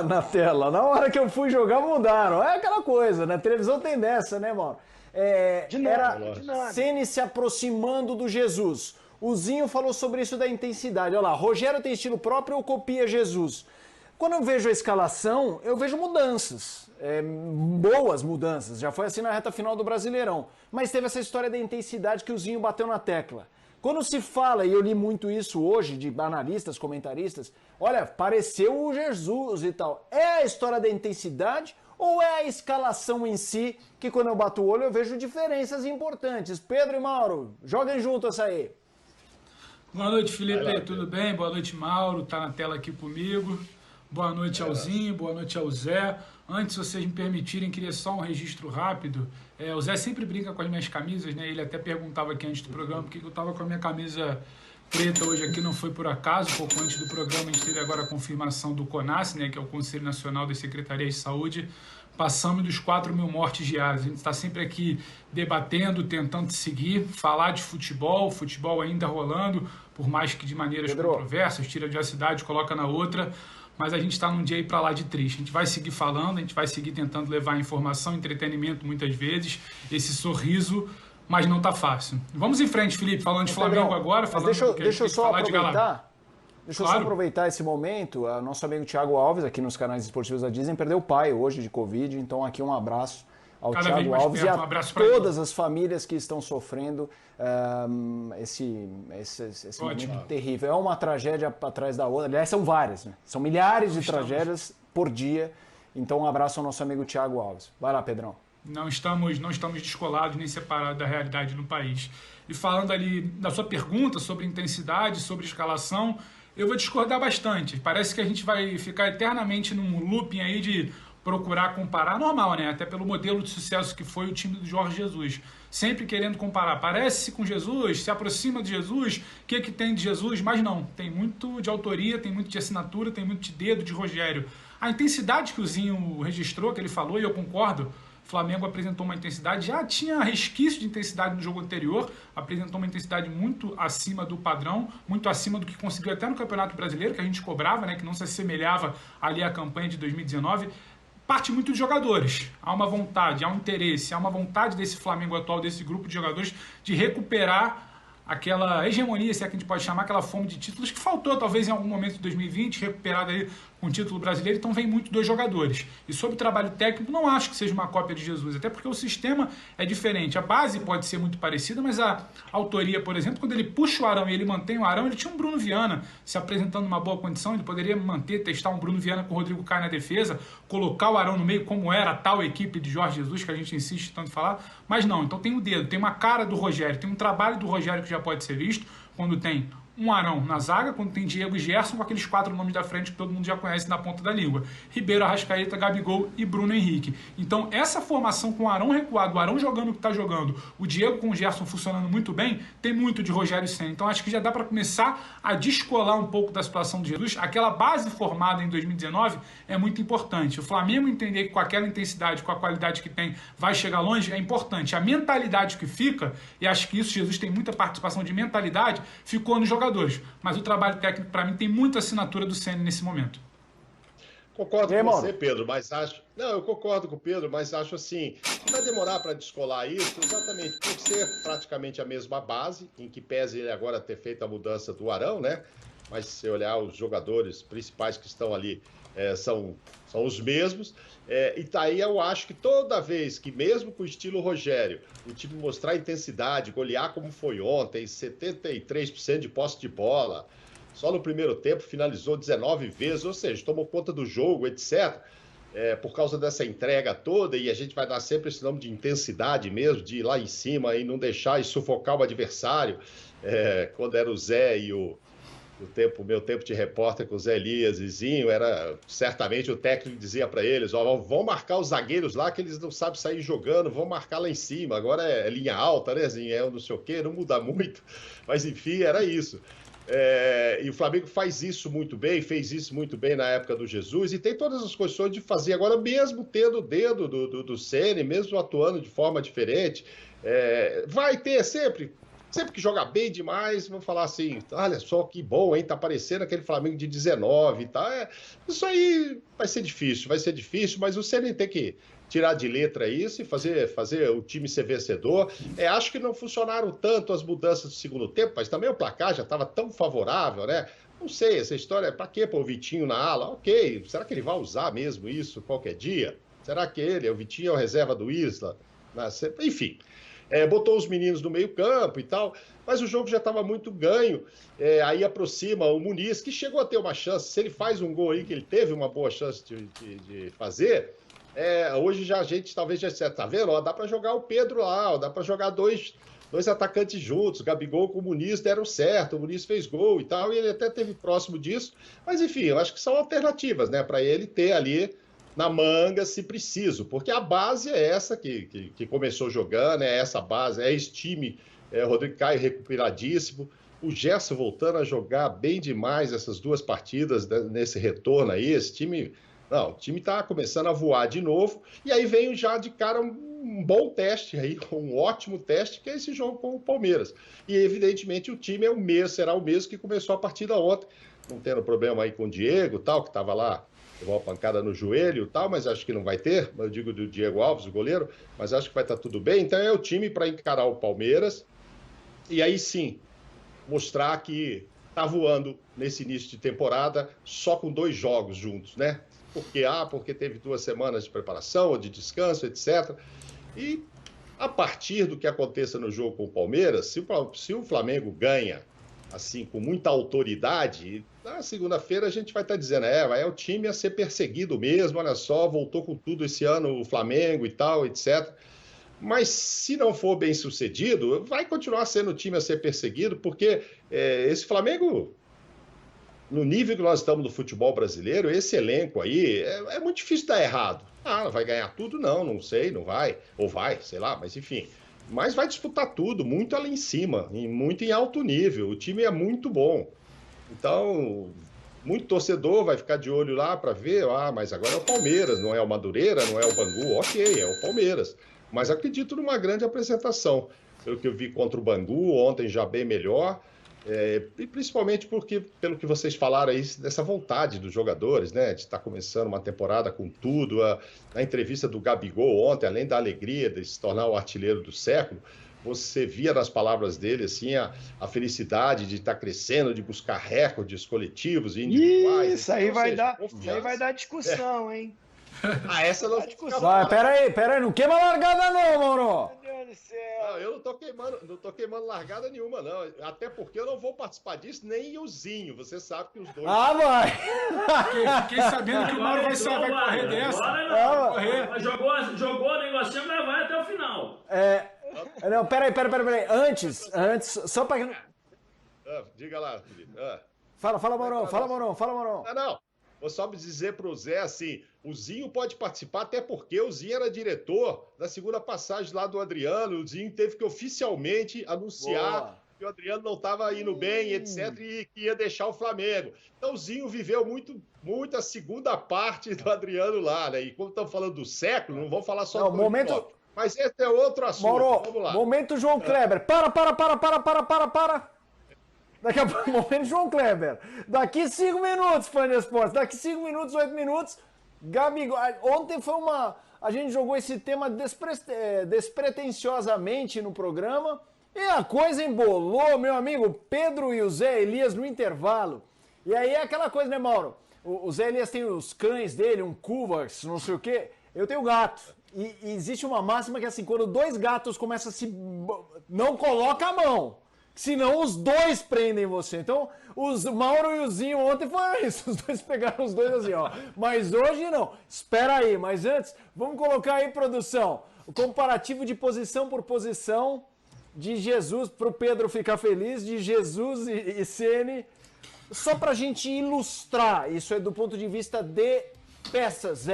na tela. Na hora que eu fui jogar, mudaram. É aquela coisa, na televisão tem dessa, né, Mauro? Era Dinâmico. Ceni se aproximando do Jesus. O Zinho falou sobre isso da intensidade. Olha lá, Rogério tem estilo próprio ou copia Jesus? Quando eu vejo a escalação, eu vejo mudanças. Boas mudanças. Já foi assim na reta final do Brasileirão. Mas teve essa história da intensidade que o Zinho bateu na tecla. Quando se fala, e eu li muito isso hoje, de analistas, comentaristas, olha, pareceu o Jesus e tal. É a história da intensidade ou é a escalação em si que quando eu bato o olho eu vejo diferenças importantes? Pedro e Mauro, joguem junto essa aí. Boa noite, Vai lá, Felipe, tudo Pedro. bem? Boa noite, Mauro, tá na tela aqui comigo. Boa noite ao É, Zinho, boa noite ao Zé. Antes, se vocês me permitirem, queria só um registro rápido. O Zé sempre brinca com as minhas camisas, né? Ele até perguntava aqui antes do programa por que eu tava com a minha camisa preta hoje aqui, não foi por acaso. Pouco antes do programa, a gente teve agora a confirmação do CONAS, né? Que é o Conselho Nacional das Secretarias de Saúde. Passamos dos 4.000 mortes diárias. A gente está sempre aqui debatendo, tentando seguir, falar de futebol, futebol ainda rolando, por mais que de maneiras Pedro, controversas, tira de uma cidade, coloca na outra, mas a gente está num dia aí para lá de triste. A gente vai seguir falando, a gente vai seguir tentando levar informação, entretenimento muitas vezes, esse sorriso, mas não tá fácil. Vamos em frente, Felipe, falando de Flamengo Pedrão, agora, mas falando do que a gente deixa eu tem que só falar de Gala. aproveitar. Deixa eu só Claro, aproveitar esse momento. Nosso amigo Thiago Alves, aqui nos canais esportivos da Disney, perdeu o pai hoje de Covid. Então, aqui um abraço ao cada vez Thiago mais Alves e perto, a um abraço para ele. todas as famílias que estão sofrendo esse momento Ótimo. terrível. É uma tragédia atrás da outra. Aliás, são várias, né? São milhares Não de estamos. tragédias por dia. Então, um abraço ao nosso amigo Thiago Alves. Vai lá, Pedrão. Não estamos descolados nem separados da realidade no país. E falando ali da sua pergunta sobre intensidade, sobre escalação, eu vou discordar bastante. Parece que a gente vai ficar eternamente num looping aí de procurar comparar, normal, né? Até pelo modelo de sucesso que foi o time do Jorge Jesus. Sempre querendo comparar. Parece com Jesus, se aproxima de Jesus, o que tem de Jesus? Mas não, tem muito de autoria, tem muito de assinatura, tem muito de dedo de Rogério. A intensidade que o Zinho registrou, que ele falou, e eu concordo, o Flamengo apresentou uma intensidade, já tinha resquício de intensidade no jogo anterior, apresentou uma intensidade muito acima do padrão, muito acima do que conseguiu até no Campeonato Brasileiro, que a gente cobrava, né, que não se assemelhava ali à campanha de 2019. Parte muito de jogadores. Há uma vontade, há um interesse, há uma vontade desse Flamengo atual, desse grupo de jogadores, de recuperar aquela hegemonia, se é que a gente pode chamar, aquela fome de títulos que faltou talvez em algum momento de 2020, recuperada aí com o título brasileiro, então vem muito dos jogadores. E sobre o trabalho técnico, não acho que seja uma cópia de Jesus, até porque o sistema é diferente. A base pode ser muito parecida, mas a autoria, por exemplo, quando ele puxa o Arão e ele mantém o Arão, ele tinha um Bruno Viana se apresentando numa boa condição, ele poderia manter, testar um Bruno Viana com o Rodrigo Caio na defesa, colocar o Arão no meio, como era a tal equipe de Jorge Jesus, que a gente insiste tanto em falar, mas não, então tem o dedo, tem uma cara do Rogério, tem um trabalho do Rogério que já pode ser visto, quando tem um Arão na zaga, quando tem Diego e Gerson, com aqueles 4 nomes da frente que todo mundo já conhece na ponta da língua. Ribeiro, Arrascaeta, Gabigol e Bruno Henrique. Então, essa formação com o Arão recuado, o Arão jogando o que está jogando, o Diego com o Gerson funcionando muito bem, tem muito de Rogério Ceni. Então, acho que já dá para começar a descolar um pouco da situação de Jesus. Aquela base formada em 2019 é muito importante. O Flamengo entender que com aquela intensidade, com a qualidade que tem, vai chegar longe, é importante. A mentalidade que fica, e acho que isso Jesus tem muita participação de mentalidade, ficou nos jogadores. Mas o trabalho técnico, para mim, tem muita assinatura do Ceni nesse momento. Concordo E aí, com Mauro? você, Pedro, mas acho. Não, eu concordo com o Pedro, mas acho assim que vai demorar para descolar isso, exatamente por ser praticamente a mesma base, em que pese ele agora ter feito a mudança do Arão, né? Mas se você olhar os jogadores principais que estão ali são os mesmos. E daí eu acho que toda vez que, mesmo com o estilo Rogério, o time mostrar intensidade, golear como foi ontem, 73% de posse de bola. Só no primeiro tempo finalizou 19 vezes, ou seja, tomou conta do jogo, etc. Por causa dessa entrega toda, e a gente vai dar sempre esse nome de intensidade mesmo, de ir lá em cima e não deixar e sufocar o adversário. Quando era o Zé e meu tempo de repórter com o Zé Elias e Zinho, era certamente o técnico dizia para eles: ó, vão marcar os zagueiros lá que eles não sabem sair jogando, vão marcar lá em cima. Agora é linha alta, né, Zinho? Não sei o quê, não muda muito, mas enfim, era isso. E o Flamengo faz isso muito bem, fez isso muito bem na época do Jesus e tem todas as condições de fazer agora, mesmo tendo o dedo do Ceni, mesmo atuando de forma diferente. Vai ter sempre. sempre que joga bem demais, vão falar assim, olha só que bom, hein, tá parecendo aquele Flamengo de 19 e tal. Isso aí vai ser difícil, mas o Ceni tem que tirar de letra isso e fazer o time ser vencedor. Acho que não funcionaram tanto as mudanças do segundo tempo, mas também o placar já estava tão favorável, né? Não sei, essa história, para que pôr o Vitinho na ala? Ok, será que ele vai usar mesmo isso qualquer dia? Será que o Vitinho é o reserva do Isla? Enfim, botou os meninos no meio campo e tal, mas o jogo já estava muito ganho. Aí aproxima o Muniz, que chegou a ter uma chance. Se ele faz um gol aí, que ele teve uma boa chance de fazer, hoje já a gente talvez já está vendo, ó, dá para jogar o Pedro lá, ó, dá para jogar dois atacantes juntos, Gabigol com o Muniz deram certo, o Muniz fez gol e tal, e ele até teve próximo disso, mas enfim, eu acho que são alternativas, né, para ele ter ali na manga se preciso, porque a base é essa que começou jogando, é essa base, é esse time, Rodrigo Caio recuperadíssimo, o Gerson voltando a jogar bem demais essas duas partidas, nesse retorno aí, esse time... Não, o time está começando a voar de novo, e aí vem já de cara um bom teste aí, um ótimo teste, que é esse jogo com o Palmeiras. E evidentemente o time será o mesmo que começou a partida ontem, não tendo problema aí com o Diego, tal, que estava lá, levou uma pancada no joelho e tal, mas acho que não vai ter, eu digo do Diego Alves, o goleiro, mas acho que vai estar tudo bem. Então é o time para encarar o Palmeiras, e aí sim, mostrar que está voando nesse início de temporada, só com 2 jogos juntos, né? Porque teve 2 semanas de preparação ou de descanso, etc. E a partir do que aconteça no jogo com o Palmeiras, se o Flamengo ganha assim com muita autoridade, na segunda-feira a gente vai estar dizendo, é o time a ser perseguido mesmo, olha só, voltou com tudo esse ano o Flamengo e tal, etc. Mas se não for bem sucedido, vai continuar sendo o time a ser perseguido, porque esse Flamengo... No nível que nós estamos do futebol brasileiro, esse elenco aí, é muito difícil dar errado. Vai ganhar tudo? Não sei, não vai. Ou vai, sei lá, mas enfim. Mas vai disputar tudo, muito ali em cima, muito em alto nível. O time é muito bom. Então, muito torcedor vai ficar de olho lá para ver, mas agora é o Palmeiras, não é o Madureira, não é o Bangu. Ok, é o Palmeiras. Mas acredito numa grande apresentação. Pelo que eu vi contra o Bangu, ontem já bem melhor. E principalmente pelo que vocês falaram aí, dessa vontade dos jogadores, né, de estar começando uma temporada com tudo. Na entrevista do Gabigol ontem, além da alegria de se tornar o artilheiro do século, você via nas palavras dele assim, a felicidade de estar crescendo, de buscar recordes coletivos e individuais. Isso aí vai dar discussão, hein? Essa não vai, pera aí, não queima a largada não, Mauro. Meu Deus do céu. Não, eu não tô queimando largada nenhuma, não. Até porque eu não vou participar disso, nem o Zinho. Você sabe que os dois... vai! Fiquei sabendo que o Mauro vai correr dessa. Agora jogou o negocinho, mas vai até o final. Não, peraí. Antes, só pra... diga lá, Felipe. Fala, Maurão. Não. Vou só dizer para o Zé assim, o Zinho pode participar, até porque o Zinho era diretor da segunda passagem lá do Adriano, o Zinho teve que oficialmente anunciar que o Adriano não estava indo bem, etc, e que ia deixar o Flamengo. Então o Zinho viveu muito a segunda parte do Adriano lá, né? E como estamos falando do século, não vamos falar só do momento. Mas esse é outro assunto. Mauro, vamos lá. Momento João Kleber. Para. Daqui a pouco, momento João Kleber. Daqui 5 minutos, fã de esportes. Daqui 5 minutos, 8 minutos, Gabigol. Ontem foi a gente jogou esse tema despretensiosamente no programa e a coisa embolou, meu amigo Pedro e o Zé Elias no intervalo. E aí é aquela coisa, né, Mauro? O Zé Elias tem os cães dele, um Kovacs, não sei o quê. Eu tenho gato. E existe uma máxima que é assim, quando 2 gatos começam a se... Não coloca a mão. Senão os 2 prendem você. Então, os Mauro e o Zinho ontem foi isso. Os 2 pegaram os 2 assim, ó. Mas hoje não. Espera aí. Mas antes, vamos colocar aí, produção, o comparativo de posição por posição de Jesus, para o Pedro ficar feliz, de Jesus e Ceni. Só pra gente ilustrar. Isso é do ponto de vista de peças,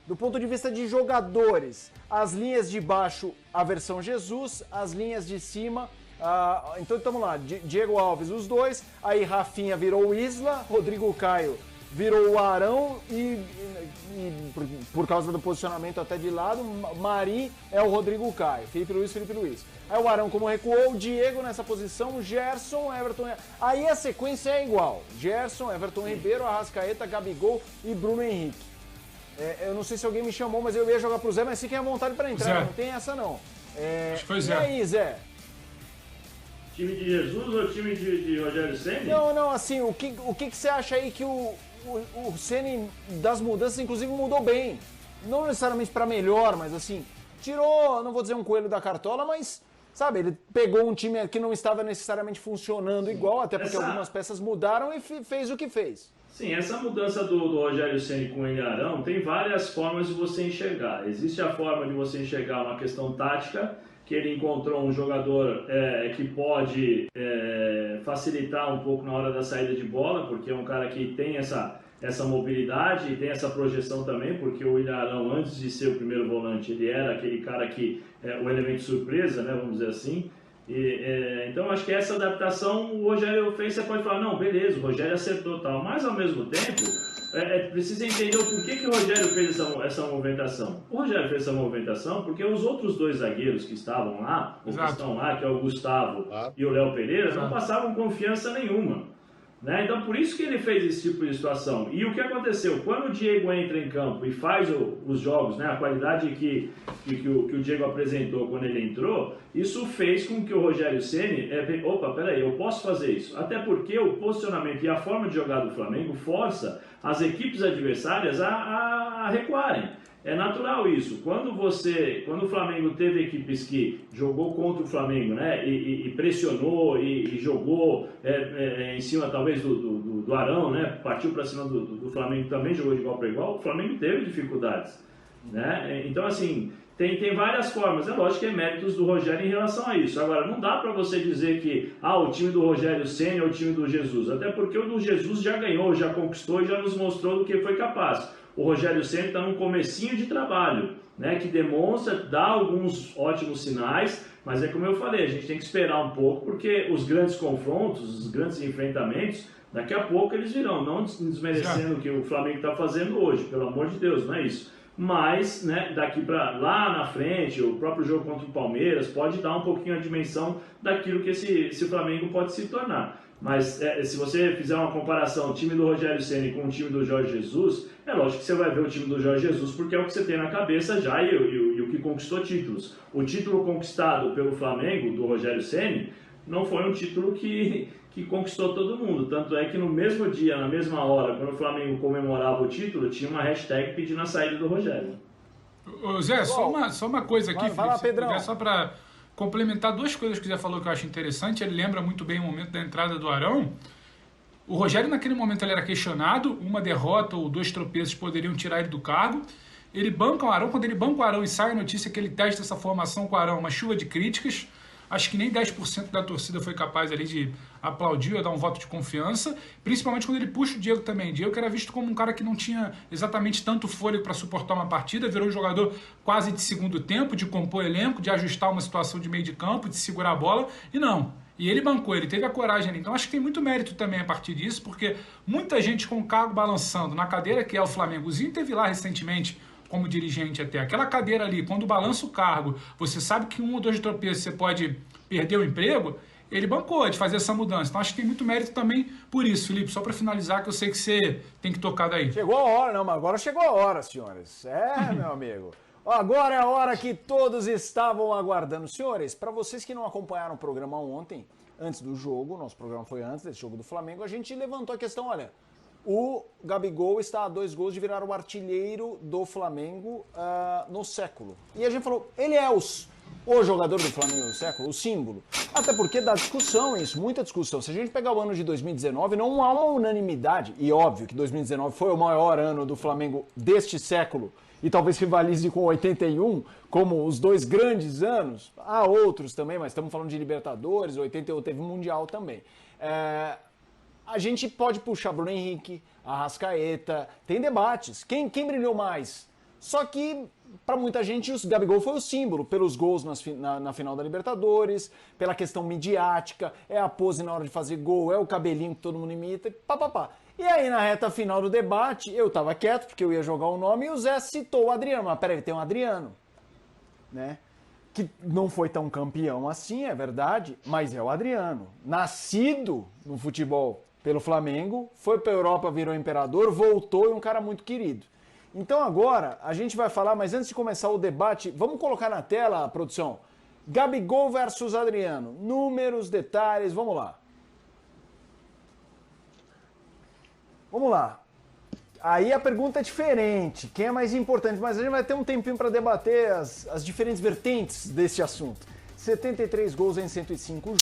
do ponto de vista de jogadores. As linhas de baixo, a versão Jesus. As linhas de cima... então estamos lá, Diego Alves, os 2, aí Rafinha virou o Isla, Rodrigo Caio virou o Arão e por causa do posicionamento até de lado, Mari é o Rodrigo Caio, Felipe Luiz. Aí o Arão como recuou, o Diego nessa posição, Gerson, Everton... Aí a sequência é igual, Gerson, Everton Ribeiro, Arrascaeta, Gabigol e Bruno Henrique. Eu não sei se alguém me chamou, mas eu ia jogar pro Zé, mas fiquem à vontade para entrar, não tem essa não. Acho que foi Zé. E aí, Zé? Time de Jesus ou time de Rogério Ceni? Não, assim, o que você acha aí que o Ceni das mudanças, inclusive, mudou bem? Não necessariamente para melhor, mas assim, tirou, não vou dizer um coelho da cartola, mas, sabe, ele pegou um time que não estava necessariamente funcionando igual, até porque algumas peças mudaram e fez o que fez. Sim, essa mudança do Rogério Ceni com o Ilharão tem várias formas de você enxergar. Existe a forma de você enxergar uma questão tática, que ele encontrou um jogador que pode facilitar um pouco na hora da saída de bola, porque é um cara que tem essa mobilidade e tem essa projeção também, porque o Ilharão, antes de ser o primeiro volante, ele era aquele cara que o elemento surpresa, né, vamos dizer assim. Então acho que essa adaptação o Rogério fez, você pode falar, não, beleza, o Rogério acertou tal, mas ao mesmo tempo precisa entender o porquê que o Rogério fez essa movimentação. O Rogério fez essa movimentação porque os outros dois zagueiros que estavam lá, ou que estão lá, que é o Gustavo e o Léo Pereira, não passavam confiança nenhuma. Né? Então, por isso que ele fez esse tipo de situação. E o que aconteceu? Quando o Diego entra em campo e faz os jogos, né? A qualidade que o Diego apresentou quando ele entrou, isso fez com que o Rogério Ceni, peraí, eu posso fazer isso. Até porque o posicionamento e a forma de jogar do Flamengo força as equipes adversárias a recuarem. É natural isso. Quando o Flamengo teve equipes que jogou contra o Flamengo, né, e pressionou e jogou em cima talvez do Arão, né, partiu para cima do Flamengo, também jogou de igual para igual, o Flamengo teve dificuldades, né? Então assim, tem várias formas. É lógico que é méritos do Rogério em relação a isso. Agora, não dá para você dizer que o time do Rogério Ceni é o time do Jesus, até porque o do Jesus já ganhou, já conquistou e já nos mostrou do que foi capaz. O Rogério Ceni está num comecinho de trabalho, né, que demonstra, dá alguns ótimos sinais, mas é como eu falei, a gente tem que esperar um pouco, porque os grandes confrontos, os grandes enfrentamentos, daqui a pouco eles virão, não desmerecendo o que o Flamengo está fazendo hoje, pelo amor de Deus, não é isso. Mas, né, daqui para lá na frente, o próprio jogo contra o Palmeiras pode dar um pouquinho a dimensão daquilo que esse Flamengo pode se tornar. Mas se você fizer uma comparação o time do Rogério Ceni com o time do Jorge Jesus, é lógico que você vai ver o time do Jorge Jesus porque é o que você tem na cabeça já e o que conquistou títulos. O título conquistado pelo Flamengo, do Rogério Ceni, não foi um título que conquistou todo mundo. Tanto é que no mesmo dia, na mesma hora, quando o Flamengo comemorava o título, tinha uma hashtag pedindo a saída do Rogério. Ô Zé, só uma coisa aqui, vai lá, Pedrão. Só para complementar duas coisas que o Zé falou que eu acho interessante. Ele lembra muito bem o momento da entrada do Arão. O Rogério, naquele momento, ele era questionado. Uma derrota ou 2 tropeços poderiam tirar ele do cargo. Ele banca o Arão. Quando ele banca o Arão e sai a notícia que ele testa essa formação com o Arão, uma chuva de críticas. Acho que nem 10% da torcida foi capaz ali de aplaudir ou dar um voto de confiança, principalmente quando ele puxa o Diego também. Diego que era visto como um cara que não tinha exatamente tanto fôlego para suportar uma partida, virou um jogador quase de segundo tempo, de compor elenco, de ajustar uma situação de meio de campo, de segurar a bola, e não. E ele bancou, ele teve a coragem ali. Então acho que tem muito mérito também a partir disso, porque muita gente com o cargo balançando na cadeira que é o Flamengo. O Zinho teve lá recentemente como dirigente até. Aquela cadeira ali, quando balança o cargo, você sabe que 1 ou 2 tropeços você pode perder o emprego, ele bancou de fazer essa mudança. Então acho que tem muito mérito também por isso, Felipe. Só para finalizar, que eu sei que você tem que tocar daí. Chegou a hora, não, mas agora chegou a hora, senhores. Meu amigo. Agora é a hora que todos estavam aguardando. Senhores, para vocês que não acompanharam o programa ontem, antes do jogo, nosso programa foi antes desse jogo do Flamengo, a gente levantou a questão, olha, o Gabigol está a 2 gols de virar o artilheiro do Flamengo no século. E a gente falou, ele é o jogador do Flamengo do século, o símbolo. Até porque dá discussão isso, muita discussão. Se a gente pegar o ano de 2019, não há uma unanimidade. E óbvio que 2019 foi o maior ano do Flamengo deste século. E talvez rivalize com 81, como os 2 grandes anos. Há outros também, mas estamos falando de Libertadores, 81 teve Mundial também. A gente pode puxar Bruno Henrique, Arrascaeta, tem debates. Quem brilhou mais? Só que, para muita gente, o Gabigol foi o símbolo, pelos gols na final da Libertadores, pela questão midiática, é a pose na hora de fazer gol, é o cabelinho que todo mundo imita, papapá. E aí, na reta final do debate, eu tava quieto, porque eu ia jogar o nome, e o Zé citou o Adriano. Mas peraí, tem um Adriano, né? Que não foi tão campeão assim, é verdade, mas é o Adriano. Nascido no futebol pelo Flamengo, foi pra Europa, virou imperador, voltou e um cara muito querido. Então agora, a gente vai falar, mas antes de começar o debate, vamos colocar na tela, produção, Gabigol versus Adriano. Números, detalhes, vamos lá. Vamos lá. Aí a pergunta é diferente, quem é mais importante? Mas a gente vai ter um tempinho para debater as diferentes vertentes desse assunto. 73 gols em 105